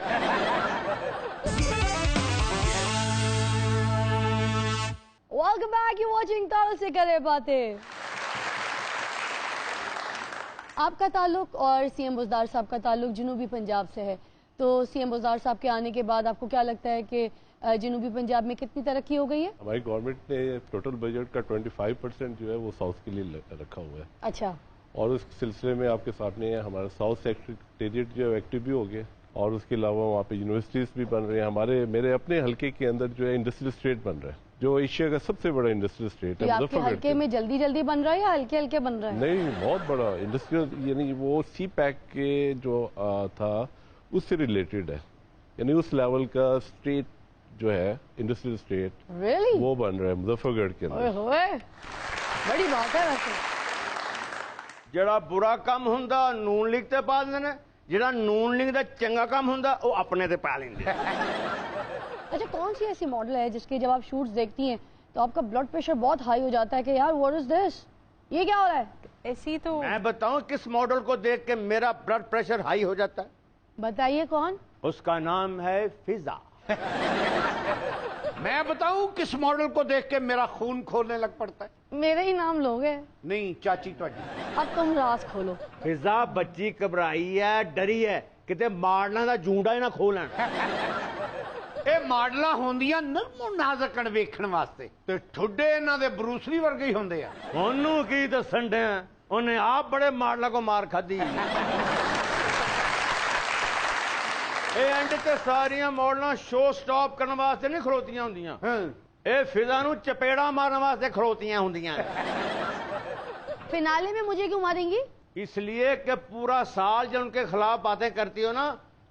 वेलकम बैक यू वाचिंग तारों से करे बातें। आपका ताल्लुक और सीएम बुज़दार साहब का ताल्लुक जनूबी पंजाब से है, तो सीएम बुज़दार साहब के आने के बाद आपको क्या लगता है कि जनूबी पंजाब में कितनी तरक्की हो गई है? हमारी गवर्नमेंट ने टोटल बजट का 25% जो है वो साउथ के लिए रखा हुआ है। अच्छा। और उस सिलसिले में आपके सामने हमारा साउथ सेक्रेटेरिएट जो है एक्टिव भी हो गया और उसके अलावा वहाँ पे यूनिवर्सिटीज भी बन रही हैं। मेरे अपने हल्के के अंदर जो है इंडस्ट्रियल स्टेट बन रहा है जो एशिया का सबसे बड़ा इंडस्ट्रियल स्टेट है। आपके हल्के में जल्दी जल्दी बन रहा है या हल्के हल्के बन रहा है? नहीं, बहुत बड़ा इंडस्ट्रियल, यानी वो सी पैक के जो था उससे रिलेटेड है, यानी उस लेवल का स्टेट जो है इंडस्ट्रियल स्टेट really? वो बन रहा है मुजफ्फरगढ़ के अंदर। बड़ी बात है वैसे। ਜਿਹੜਾ ਬੁਰਾ ਕੰਮ ਹੁੰਦਾ ਨੂਨ ਲਿਖ ਤੇ ਪਾ ਦਿੰਦੇ ਨੇ, ਜਿਹੜਾ ਨੂਨ ਲਿਖ ਦਾ ਚੰਗਾ ਕੰਮ ਹੁੰਦਾ ਉਹ ਆਪਣੇ ਤੇ ਪਾ ਲੈਂਦੇ। अच्छा, कौन सी ऐसी मॉडल है जिसके जब आप शूट्स देखती हैं तो आपका ब्लड प्रेशर बहुत हाई हो जाता है कि यार व्हाट इज दिस, ये क्या हो रहा है? ऐसी तो मैं बताऊं किस मॉडल को देख के मेरा ब्लड प्रेशर हाई हो जाता है? बताइए कौन? उसका नाम है फिजा। मैं बताऊं किस मॉडल को देख के मेरा खून खोलने लग पड़ता है? मेरा ही नाम लोगे? नहीं, चाची ਤੁਹਾਡੀ। अब तुम राज खोलो। ਫਿਜ਼ਾ ਬੱਚੀ ਘਬਰਾਈ ਹੈ, ਡਰੀ ਹੈ, ਕਿਤੇ ਮਾਡਲਾਂ ਦਾ ਜੂੰਡਾ ਹੀ ਨਾ ਖੋਲ ਲੈਣ। ਇਹ ਮਾਡਲਾਂ ਹੁੰਦੀਆਂ ਨਰਮੋ ਨਾਜ਼ਕਣ ਵੇਖਣ ਵਾਸਤੇ ਤੇ ਠੁੱਡੇ ਇਹਨਾਂ ਦੇ ਬਰੂਸਲੀ ਵਰਗੇ ਹੀ ਹੁੰਦੇ ਆ। ਉਹਨੂੰ ਕੀ ਦੱਸਣ ਡਿਆ, ਉਹਨੇ ਆਪ ਬੜੇ ਮਾਡਲਾਂ ਕੋ ਮਾਰ ਖਾਦੀ। ਇਹ ਐਂਡ ਤੇ ਸਾਰੀਆਂ ਮਾਡਲਾਂ ਸ਼ੋ ਸਟਾਪ ਕਰਨ ਵਾਸਤੇ ਨਹੀਂ ਖਲੋਤੀਆਂ ਹੁੰਦੀਆਂ, ਇਹ ਫਿਜ਼ਾ ਨੂੰ ਚਪੇੜਾ ਮਾਰਨ ਵਾਸਤੇ ਖਲੋਤੀਆਂ ਹੁੰਦੀਆਂ। फिनाले में मुझे क्यों मारेंगी? इसलिए कि पूरा साल जब उनके खिलाफ बातें करती हो ना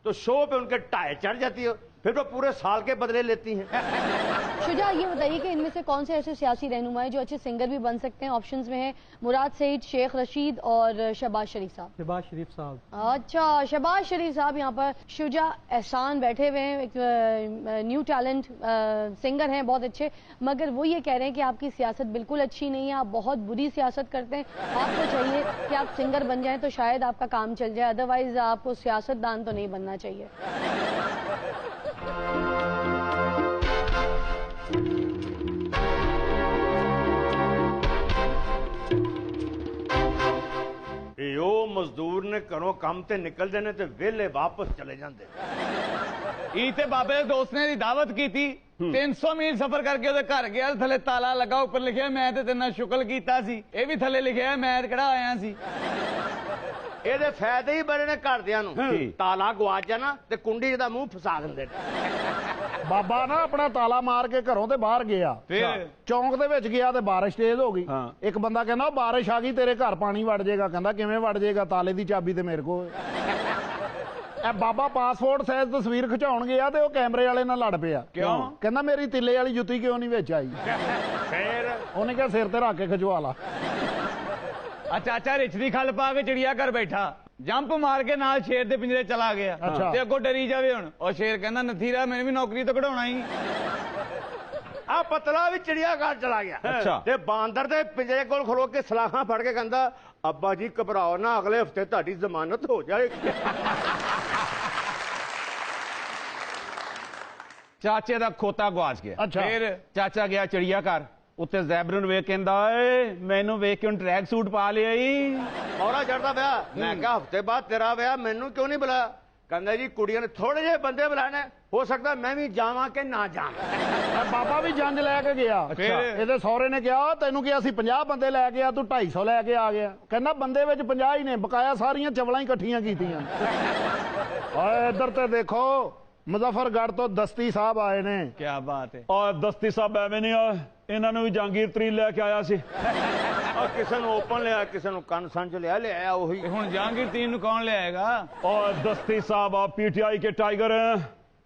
तो शो पे उनके टाए चढ़ जाती हो, फिर वो पूरे साल के बदले लेती हैं। शुजा, ये बताइए कि इनमें से कौन से ऐसे सियासी रहनुमा जो अच्छे सिंगर भी बन सकते हैं? ऑप्शंस में है मुराद सईद, शेख रशीद और शहबाज शरीफ साहब। शहबाज शरीफ साहब। अच्छा, शहबाज शरीफ साहब यहाँ पर। शुजा एहसान बैठे हुए हैं, एक न्यू टैलेंट सिंगर हैं, बहुत अच्छे, मगर वो ये कह रहे हैं कि आपकी सियासत बिल्कुल अच्छी नहीं है, आप बहुत बुरी सियासत करते हैं, आपको चाहिए कि आप सिंगर बन जाएं तो शायद आपका काम चल जाए, अदरवाइज आपको सियासतदान तो नहीं बनना चाहिए। ਇਹ ਉਹ ਮਜ਼ਦੂਰ ਨੇ ਘਰੋਂ ਕੰਮ ਤੇ ਨਿਕਲਦੇ ਨੇ ਤੇ ਵਿਹਲੇ ਵਾਪਸ ਚਲੇ ਜਾਂਦੇ। ਇਹ ਤੇ ਬਾਬੇ ਦੇ ਦੋਸਤ ਨੇ ਦੀ ਦਾਵਤ ਕੀਤੀ, 300 ਮੀਲ ਸਫ਼ਰ ਕਰਕੇ ਉਹਦੇ ਘਰ ਗਿਆ, ਥੱਲੇ ਤਾਲਾ ਲੱਗਾ, ਉੱਪਰ ਲਿਖਿਆ ਮੈਂ ਤੇ ਤੇਰੇ ਨਾਲ ਸ਼ੁਕਲ ਕੀਤਾ ਸੀ। ਇਹ ਵੀ ਥੱਲੇ ਲਿਖਿਆ ਮੈਂ ਕਿਹੜਾ ਆਇਆ ਸੀ। ਇਹਦੇ ਫਾਇਦੇ ਹੀ ਬੜੇ ਨੇ ਘਰਦਿਆਂ ਨੂੰ। ਤਾਲਾ ਗਵਾਚ ਜਾਣਾ ਤੇ ਕੁੰਡੀ ਦਾ ਮੂੰਹ ਫਸਾ ਦਿੰਦੇ ਨੇ। ਬਾਬਾ ਨਾ ਆਪਣਾ ਤਾਲਾ ਮਾਰ ਕੇ ਘਰੋਂ ਤੇ ਬਾਹਰ ਗਿਆ, ਫਿਰ ਚੌਂਕ ਦੇ ਵਿੱਚ ਗਿਆ ਤੇ ਬਾਰਿਸ਼ ਤੇਜ਼ ਹੋ ਗਈ। ਇੱਕ ਬੰਦਾ ਕਹਿੰਦਾ ਬਾਰਿਸ਼ ਆ ਗਈ, ਤੇਰੇ ਘਰ ਪਾਣੀ ਵੜ ਜਾਏਗਾ। ਕਹਿੰਦਾ ਕਿਵੇਂ ਵੜ ਜਾਏਗਾ, ਤਾਲੇ ਦੀ ਚਾਬੀ ਤੇ ਮੇਰੇ ਕੋਲ। ਇਹ ਬਾਬਾ ਪਾਸਪੋਰਟ ਸਾਈਜ਼ ਤਸਵੀਰ ਖਿਚਾਉਣ ਗਿਆ ਤੇ ਉਹ ਕੈਮਰੇ ਵਾਲੇ ਨਾਲ ਲੜ ਪਿਆ। ਕਿਉਂ? ਕਹਿੰਦਾ ਮੇਰੀ ਤਿੱਲੇ ਵਾਲੀ ਜੁੱਤੀ ਕਿਉਂ ਨਹੀਂ ਵਿੱਚ ਆਈ। ਫਿਰ ਉਹਨੇ ਕਿਹਾ ਸਿਰ ਤੇ ਰੱਖ ਕੇ ਖਿਚਵਾ ਲਾ। ਆ ਚਾਚਾ ਰਿਚ ਦੀ ਖੱਲ ਪਾ ਕੇ ਚਿੜੀਆ ਘਰ ਬੈਠਾ, ਜੰਪ ਮਾਰ ਕੇ ਨਾਲ ਸ਼ੇਰ ਦੇ ਪਿੰਜਰੇ ਚਲਾ ਗਿਆ ਤੇ ਅੱਗੋਂ ਡਰੀ ਜਾਵੇ। ਹੁਣ ਉਹ ਸ਼ੇਰ ਕਹਿੰਦਾ ਨਥੀਰਾ ਮੈਨੂੰ ਵੀ ਨੌਕਰੀ ਤੋਂ ਕਢਾਉਣਾ ਹੀ। ਆ ਪਤਲਾ ਵੀ ਚਿੜੀਆ ਘਰ ਚਲਾ ਗਿਆ ਤੇ ਬਾਂਦਰ ਦੇ ਪਿੰਜਰੇ ਕੋਲ ਖਲੋ ਕੇ ਸਲਾਖਾਂ ਫੜ ਕੇ ਕਹਿੰਦਾ ਅੱਬਾ ਜੀ ਘਬਰਾਓ ਨਾ, ਅਗਲੇ ਹਫਤੇ ਤੁਹਾਡੀ ਜ਼ਮਾਨਤ ਹੋ ਜਾਏਗੀ। ਚਾਚੇ ਦਾ ਖੋਤਾ ਗਵਾਚ ਗਿਆ। ਫਿਰ ਚਾਚਾ ਗਿਆ ਚਿੜੀਆ ਘਰ, ਉੱਤੇ ਜ਼ੈਬਰ ਨੂੰ ਵੇਖ ਕਹਿੰਦਾ ਏ ਮੈਨੂੰ ਵੇਖ ਕੇ ਹੁਣ ਟਰੈਕ ਸੂਟ ਪਾ ਲਿਆ ਈ। ਮੌਰਾ ਚੜਦਾ ਵਿਆਹ। ਮੈਂ ਕਿਹਾ ਹਫਤੇ ਬਾਅਦ ਤੇਰਾ ਵਿਆਹ, ਮੈਨੂੰ ਕਿਉਂ ਨਹੀਂ ਬੁਲਾਇਆ? ਕਹਿੰਦਾ ਜੀ ਕੁੜੀਆਂ ਨੇ ਥੋੜੇ ਜਿਹੇ ਬੰਦੇ ਬੁਲਾਣੇ, ਹੋ ਸਕਦਾ ਮੈਂ ਵੀ ਜਾਵਾਂ ਕਿ ਨਾ ਜਾਵਾਂ। ਬਾਬਾ ਵੀ ਜੰਜ ਲੈ ਕੇ ਗਿਆ। ਇਹਦੇ ਸਹੁਰੇ ਨੇ ਕਿਹਾ ਤੈਨੂੰ ਕਿਹਾ ਸੀ 50 ਬੰਦੇ ਲੈ ਕੇ ਆ, ਤੂੰ 250 ਲੈ ਕੇ ਆ ਗਿਆ। ਕਹਿੰਦਾ ਬੰਦੇ ਵਿੱਚ 50 ਹੀ ਨੇ, ਬਕਾਇਆ ਸਾਰੀਆਂ ਚਵਲਾਂ ਹੀ ਇਕੱਠੀਆਂ ਕੀਤੀਆਂ। ਓਏ ਇੱਧਰ ਤੇ ਦੇਖੋ, ਮੁਜ਼ੱਫਰਗੜ੍ਹ ਤੋਂ ਦਸਤੀ ਸਾਹਿਬ ਆਏ ਨੇ। ਕੀ ਬਾਤ ਹੈ। ਔਰ ਦਸਤੀ ਸਾਹਿਬ ਐਵੇਂ ਨਹੀਂ ਆਏ, ਇਹਨਾਂ ਨੂੰ ਵੀ ਜਹਾਂਗੀਰ ਤਰੀਨ ਲੈ ਕੇ ਆਇਆ ਸੀ। ਕਿਸੇ ਨੂੰ ਓਪਨ ਲਿਆ, ਕਿਸੇ ਨੂੰ ਕੰਨ ਸੰਜ ਲਿਆ ਉਹੀ। ਹੁਣ ਜਹਾਂਗੀਰ ਤੀਨ ਨੂੰ ਕੌਣ ਲਿਆਏਗਾ? और दस्ती साहब आप पीटीआई के टाइगर हैं,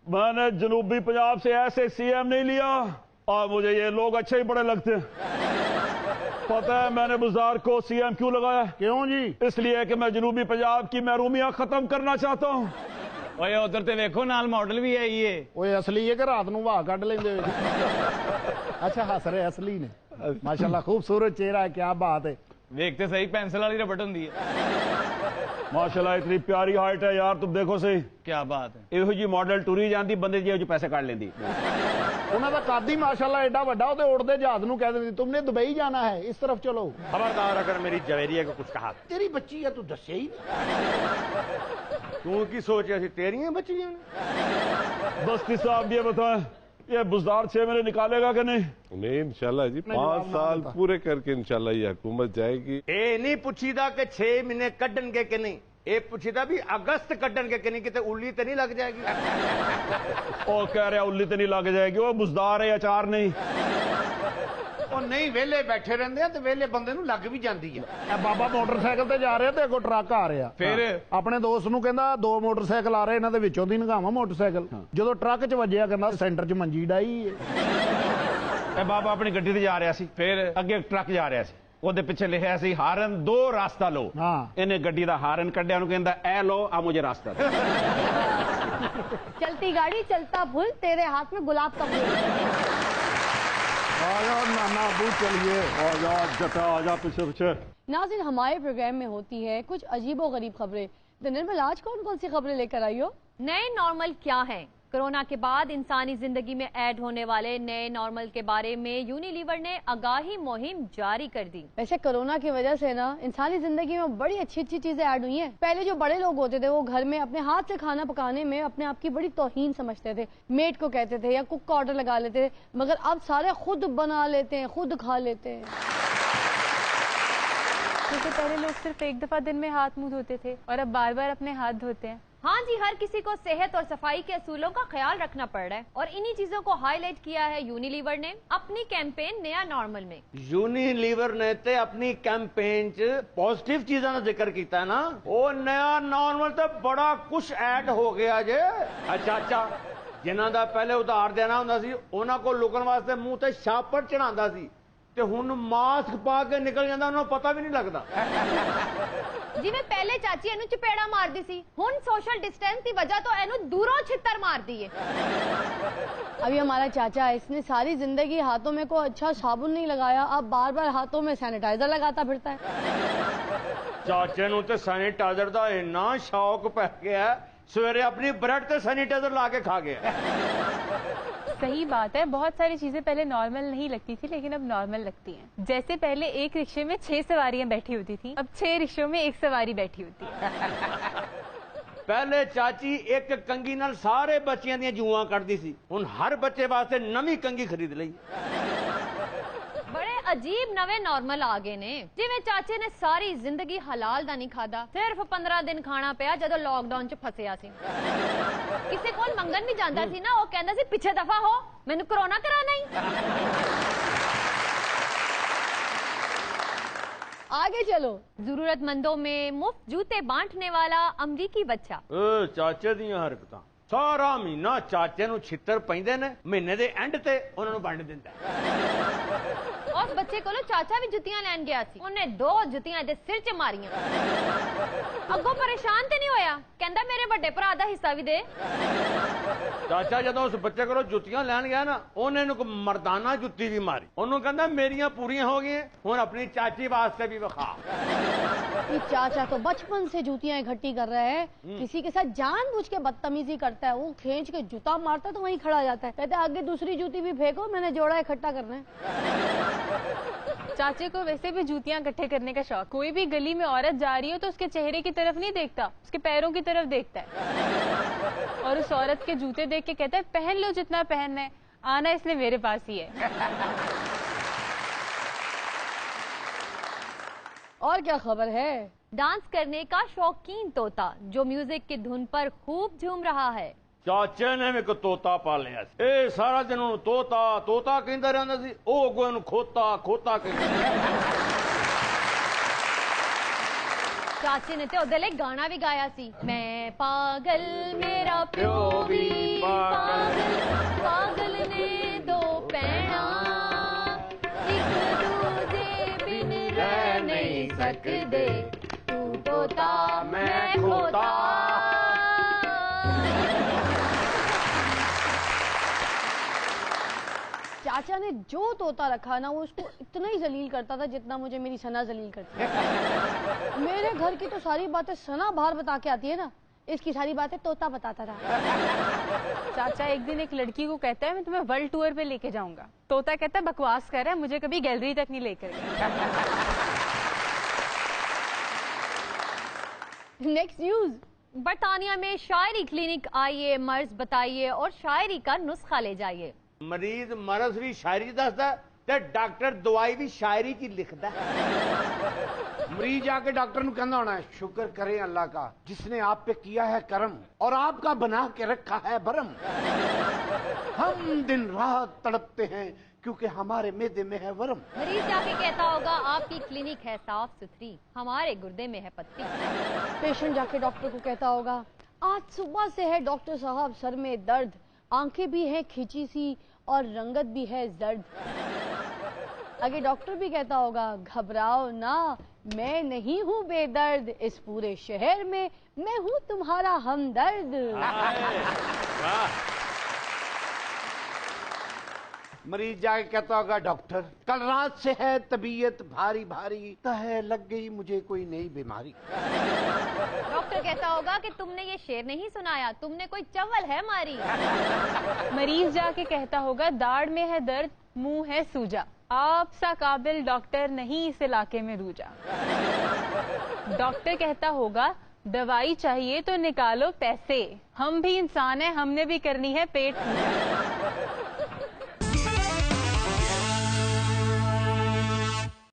मैंने जनूबी पंजाब से ऐसे सीएम नहीं लिया और मुझे ये लोग अच्छे ही बड़े लगते हैं। पता है मैंने बुज़दार को सीएम क्यों लगाया? क्यों जी? इसलिए कि मैं जनूबी पंजाब की महरूमियां खत्म करना चाहता हूँ। ਓਏ ਉਧਰ ਤੇ ਵੇਖੋ ਨਾਲ ਮਾਡਲ ਵੀ ਆਈ ਏ। ਓਏ ਅਸਲੀ ਹੈ ਕਿ ਰਾਤ ਨੂੰ ਵਾਹ ਕੱਢ ਲੈਂਦੇ ਵੇ? ਅੱਛਾ ਹੱਸ ਰਹੇ ਅਸਲੀ ਨੇ। ਮਾਸ਼ਾਅੱਲਾ ਖੂਬਸੂਰਤ ਚਿਹਰਾ ਹੈ, क्या बात है। ਵੇਖ ਤੇ ਸਹੀ ਪੈਨਸਲ ਵਾਲੀ ਰਬੜ ਹੁੰਦੀ ਹੈ। माशाल्लाह इतनी प्यारी हाइट है यार, तुम देखो सही। ਕੀ ਬਾਤ ਹੈ। ਇਹੋ ਜੀ ਮਾਡਲ ਟੁਰੀ ਜਾਂਦੀ, ਬੰਦੇ ਜਿਹੋ ਜਿਹੇ ਪੈਸੇ ਕੱਢ ਲੈਂਦੀ। ਉਹਨਾਂ ਦਾ ਕੱਦ ਹੀ ਮਾਸ਼ਾਅੱਲਾ ਐਡਾ ਵੱਡਾ, ਉਹਦੇ ਉੜਦੇ ਜਹਾਜ਼ ਨੂੰ ਕਹਿ ਦਿੰਦੀ ਤੁਮਨੇ ਦੁਬਈ ਜਾਣਾ ਹੈ, ਇਸ ਤਰफ चलो। खबरदार अगर मेरी जवेरिया को कुछ कहा। तेरी बच्ची है, तू दस्या ही नहीं। तू की सोच ऐसी तेरियां बच्चियां ने? दस्ती साहब ये बताएं, ये बुज़दार 6 महीने निकालेगा कि नहीं? नहीं इंशाल्लाह जी, 5 साल पूरे करके इंशाल्लाह ये हुकूमत जाएगी। ए नहीं पुछीदा कि 6 महीने कड्डणगे कि नहीं, ये पुछीदा भी अगस्त कड्डणगे कि नहीं, किते उल्ली तो नहीं लग जाएगी। ओ कह रहा उल्ली तो नहीं लग जाएगी, वो बुज़दार है अचार नहीं। ਉਹ ਨਹੀਂ ਵਿਹਲੇ ਬੈਠੇ ਰਹਿੰਦੇ ਆ ਤੇ ਵਿਹਲੇ ਬੰਦੇ ਨੂੰ ਲੱਗ ਵੀ ਜਾਂਦੀ ਆ। ਇਹ ਬਾਬਾ ਮੋਟਰਸਾਈਕਲ ਤੇ ਜਾ ਰਿਹਾ ਤੇ ਅੱਗੋਂ ਟਰੱਕ ਆ ਰਿਹਾ। ਫਿਰ ਆਪਣੇ ਦੋਸਤ ਨੂੰ ਕਹਿੰਦਾ 2 ਮੋਟਰਸਾਈਕਲ ਆ ਰਹੇ, ਇਹਨਾਂ ਦੇ ਵਿੱਚੋਂ ਦੀ ਨਗਾਵਾਂ ਮੋਟਰਸਾਈਕਲ। ਜਦੋਂ ਟਰੱਕ 'ਚ ਵੱਜਿਆ ਕਹਿੰਦਾ ਸੈਂਟਰ 'ਚ ਮੰਜੀ ਡਾਈ ਏ। ਇਹ ਬਾਬਾ ਆਪਣੀ ਗੱਡੀ ਤੇ ਜਾ ਰਿਹਾ ਸੀ, ਫਿਰ ਅੱਗੇ ਟਰੱਕ ਜਾ ਰਿਹਾ ਸੀ, ਉਹਦੇ ਪਿੱਛੇ ਲਿਖਿਆ ਸੀ ਹਾਰਨ 2 ਰਾਸਤਾ ਲੋ। ਇਹਨੇ ਗੱਡੀ ਦਾ ਹਾਰਨ ਕੱਢਿਆ, ਉਹਨੂੰ ਕਹਿੰਦਾ ਐ ਲੋ ਆ ਮੁਝੇ ਰਾਸਤਾ दो। चलती गाड़ी चलता फूल, तेरे हाथ में गुलाब का फूल। नाना अबू चलिए, आजा जटा आजा पीछे पीछे। नाज़रीन हमारे प्रोग्राम में होती है कुछ अजीब और गरीब खबरें। तो निर्मल आज कौन कौन सी खबरें लेकर आई हो? नए नॉर्मल क्या है? कोरोना के बाद इंसानी जिंदगी में ऐड होने वाले नए नॉर्मल के बारे में यूनिलीवर ने आगाही मुहिम जारी कर दी। वैसे कोरोना की वजह से ना इंसानी जिंदगी में बड़ी अच्छी अच्छी चीजें ऐड हुई हैं। पहले जो बड़े लोग होते थे वो घर में अपने हाथ से खाना पकाने में अपने आप की बड़ी तौहीन समझते थे, मेड को कहते थे या कुक का ऑर्डर लगा लेते थे, मगर अब सारे खुद बना लेते हैं, खुद खा लेते हैं। जैसे पहले लोग सिर्फ एक दफा दिन में हाथ मुंह धोते थे और अब बार बार अपने हाथ धोते हैं। हाँ जी, हर किसी को सेहत और सफाई के असूलों का ख्याल रखना पड़ रहा है और इन्हीं चीजों को हाईलाइट किया है यूनिलीवर ने अपनी कैंपेन नया नॉर्मल में। यूनिलीवर ने ते अपनी कैंपेन च पॉजिटिव चीजों का जिक्र किया ना, वो नया नॉर्मल तो बड़ा कुछ ऐड हो गया जे। अच्छा जिन्हां दा पहले उधार देना हुंदा सी, उन्हां को लुकण वास्ते मुंह ते छापड़ चढ़ांदा सी ते हुण मास्क पा के निकल जांदा, उन्हां पता भी नहीं लगदा। जिवें पहले चाची एनू चपेड़ा मारदी सी, हुण सोशल डिस्टेंस की वजह तो एनू दूरों छित्तर मारदी है। अभी हमारा चाचा है, इसने सारी जिंदगी हाथों में को अच्छा साबुन नहीं लगाया, अब बार बार हाथों में सैनिटाइजर लगाता फिरता है। चाचे नू ते सैनिटाइजर दा इन्ना शौक पै गया सवेरे अपनी ब्रेड ते सैनिटाइजर ला के खा गया। सही बात है, बहुत सारी चीजें पहले नॉर्मल नहीं लगती थी लेकिन अब नॉर्मल लगती हैं। जैसे पहले एक रिक्शे में 6 सवारियां बैठी होती थी, अब 6 रिक्शों में 1 सवारी बैठी होती है। पहले चाची एक कंगी नाल सारे बच्चियां दी जूआं कटदी सी, हुण हर बच्चे वास्ते नवी कंगी खरीद लई। बड़े अजीब नवे नॉर्मल आ गए ने, जिवें चाचे ने सारी जिंदगी हलाल दा नहीं खादा, सिर्फ 15 दिन खाना पिया जदों लॉकडाउन च फसिया सी। किसी कोल मंगन भी जांदा सी ना, वो कहंदा सी पिछे दफा हो, मैनू कोरोना कराना ही। आगे चलो। जरूरतमंदों में मुफ्त जूते बांटने वाला अमरीकी बच्चा। चाचे दियां हरकतां सारा महीना चाचे नूं छित्तर पैंदे ने, महीने दे एंड ते उन्हां नूं वंड दिंदा है। उस बच्चे कोलों चाचा भी जुतियां लैन गया सी, उन्हें 2 जुतियां दे सिर च मारियां। अगों परेशान ते नहीं होया, कहंदा मेरे बड़े भरा दा हिस्सा भी दे। चाचा जदों उस बच्चे कोलों जुतियां लैन गया ना, उन्हें नूं कोई मर्दाना जुत्ती भी मारी। उन्होंने कहंदा मेरियां पूरियां हो गई, हुण अपनी चाची वास्ते भी विखा। ये चाचा तो बचपन से जूतियां इकट्ठी कर रहा है, किसी के साथ जानबूझ के बदतमीजी करता है, वो खींच के जूता मारता तो वहीं खड़ा जाता है, कहता है आगे दूसरी जूती भी फेंको, मैंने जोड़ा इकट्ठा करना है। चाचे को वैसे भी जूतियां इकट्ठे करने का शौक। कोई भी गली में औरत जा रही हो तो उसके चेहरे की तरफ नहीं देखता, उसके पैरों की तरफ देखता है, और उस औरत के जूते देख के कहता है पहन लो जितना पहनना है, आना इसने मेरे पास ही है। और क्या खबर है? डांस करने का शौकीन तोता जो म्यूजिक की धुन पर खूब झूम रहा है। चाचे ने भी एक तोता पालिया, ए सारा दिन उन्होंने तोता तोता कहंदा रहंदा सी, ओ अगों इहनूं खोता खोता कहंदा। चाचे ने ते ओदे लई गाना भी गाया सी, मैं पागल मेरा प्यो भी पागल, पागल ने 2 पैणा, एक दूजे बिन रह नहीं सकदे, तू तोता मैं खोता। चाचा ने जो तोता रखा ना, वो उसको इतना ही जलील करता था जितना मुझे मेरी सना जलील करती है। मेरे घर की तो सारी बातें सना बाहर बता के आती है ना, इसकी सारी बातें तोता बताता था। चाचा एक दिन एक लड़की को कहता है मैं तुम्हें वर्ल्ड टूर पे लेके जाऊंगा, तोता कहता है बकवास कर रहा है, मुझे कभी गैलरी तक नहीं लेकर गया। Next news. बरतानिया में शायरी क्लिनिक आइए, मर्ज बताइए और शायरी का नुस्खा ले जाइए। मरीज मरज भी शायरी दसदा ते डॉक्टर दवाई भी शायरी की लिखदा। मरीज आके डॉक्टर नूं कहंदा होना है, शुक्र करें अल्लाह का जिसने आप पे किया है करम और आपका बना के रखा है भरम। हम दिन रात तड़पते हैं क्योंकि हमारे मैदे में है वरम। मरीज जाके कहता होगा आपकी क्लिनिक है साफ सुथरी, हमारे गुर्दे में है पत्ती। पेशेंट जाके डॉक्टर को कहता होगा आज सुबह से है डॉक्टर साहब सर में दर्द, आंखें भी हैं खिंची सी और रंगत भी है जर्द। आगे डॉक्टर भी कहता होगा घबराओ ना, मैं नहीं हूँ बेदर्द, इस पूरे शहर में मैं हूँ तुम्हारा हमदर्द। मरीज जाके कहता होगा डॉक्टर कल रात से है तबीयत भारी भारी, है लग गई मुझे कोई नई बीमारी। डॉक्टर कहता होगा कि तुमने ये शेर नहीं सुनाया, तुमने कोई चवल है मारी। मरीज जाके कहता होगा दाढ़ में है दर्द, मुंह है सूजा, आप सा काबिल डॉक्टर नहीं इस इलाके में रूजा। डॉक्टर कहता होगा दवाई चाहिए तो निकालो पैसे, हम भी इंसान हैं, हमने भी करनी है पेट पूजा।